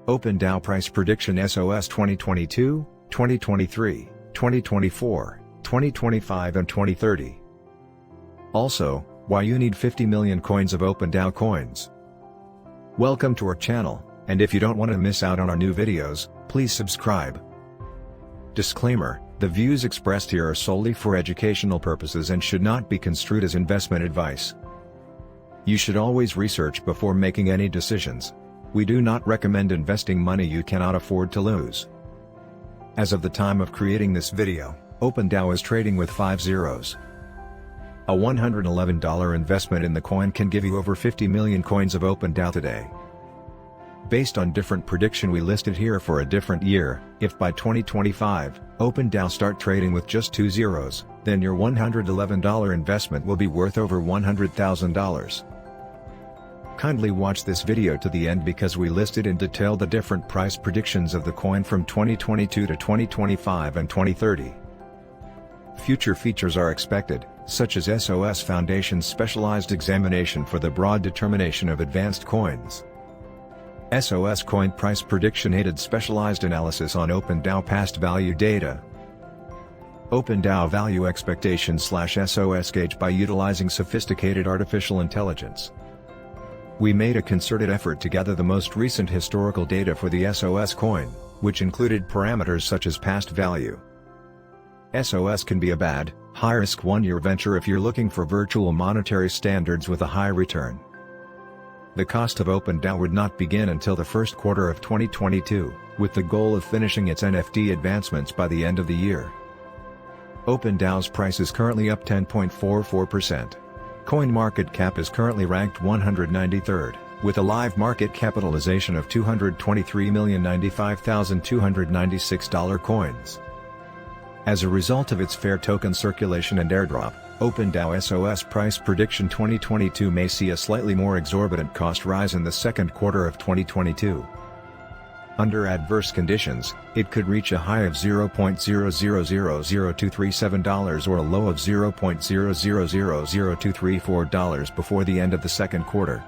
OpenDAO Price Prediction SOS 2022, 2023, 2024, 2025 and 2030. Also, why you need 50 million coins of OpenDAO coins. Welcome to our channel, and if you don't want to miss out on our new videos, please subscribe. Disclaimer: the views expressed here are solely for educational purposes and should not be construed as investment advice. You should always research before making any decisions. We do not recommend investing money you cannot afford to lose. As of the time of creating this video, OpenDAO is trading with 5 zeros. A $111 investment in the coin can give you over 50 million coins of OpenDAO today. Based on different prediction we listed here for a different year, if by 2025, OpenDAO start trading with just 2 zeros, then your $111 investment will be worth over $100,000. Kindly watch this video to the end because we listed in detail the different price predictions of the coin from 2022 to 2025 and 2030. Future features are expected, such as SOS Foundation's specialized examination for the broad determination of advanced coins. SOS Coin Price Prediction aided specialized analysis on OpenDAO past value data. OpenDAO Value Expectation/SOS Gauge by utilizing sophisticated artificial intelligence. We made a concerted effort to gather the most recent historical data for the SOS coin, which included parameters such as past value. SOS can be a bad, high-risk one-year venture if you're looking for virtual monetary standards with a high return. The cost of OpenDAO would not begin until the first quarter of 2022, with the goal of finishing its NFT advancements by the end of the year. OpenDAO's price is currently up 10.44%. Coin market cap is currently ranked 193rd, with a live market capitalization of $223,095,296 coins. As a result of its fair token circulation and airdrop, OpenDAO SOS Price Prediction 2022 may see a slightly more exorbitant cost rise in the second quarter of 2022. Under adverse conditions, it could reach a high of $0.0000237 or a low of $0.0000234 before the end of the second quarter.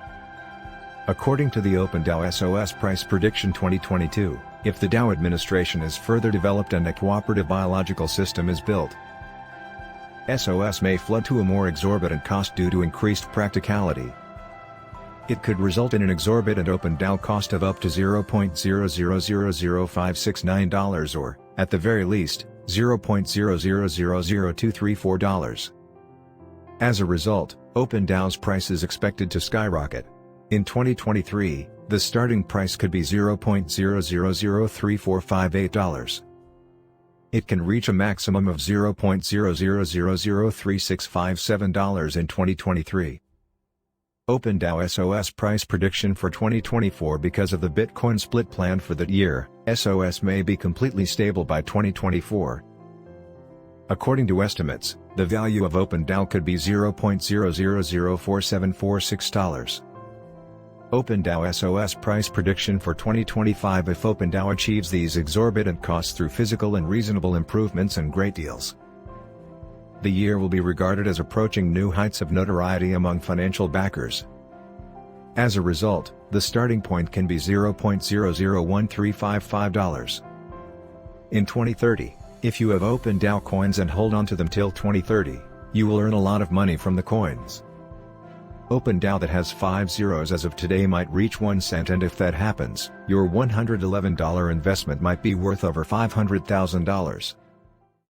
According to the OpenDAO SOS Price Prediction 2022, if the DAO administration is further developed and a cooperative biological system is built, SOS may flood to a more exorbitant cost due to increased practicality. It could result in an exorbitant OpenDAO cost of up to $0.0000569 or, at the very least, $0.0000234. As a result, OpenDAO's price is expected to skyrocket. In 2023, the starting price could be $0.0003458. It can reach a maximum of $0.0003657 in 2023. OpenDAO SOS Price Prediction for 2024. Because of the Bitcoin split plan for that year, SOS may be completely stable by 2024. According to estimates, the value of OpenDAO could be $0.0004746. OpenDAO SOS Price Prediction for 2025. If OpenDAO achieves these exorbitant costs through physical and reasonable improvements and great deals, the year will be regarded as approaching new heights of notoriety among financial backers. As a result, the starting point can be $0.001355. In 2030, if you have OpenDAO coins and hold on to them till 2030, you will earn a lot of money from the coins. OpenDAO that has 5 zeros as of today might reach 1 cent, and if that happens, your $111 investment might be worth over $500,000.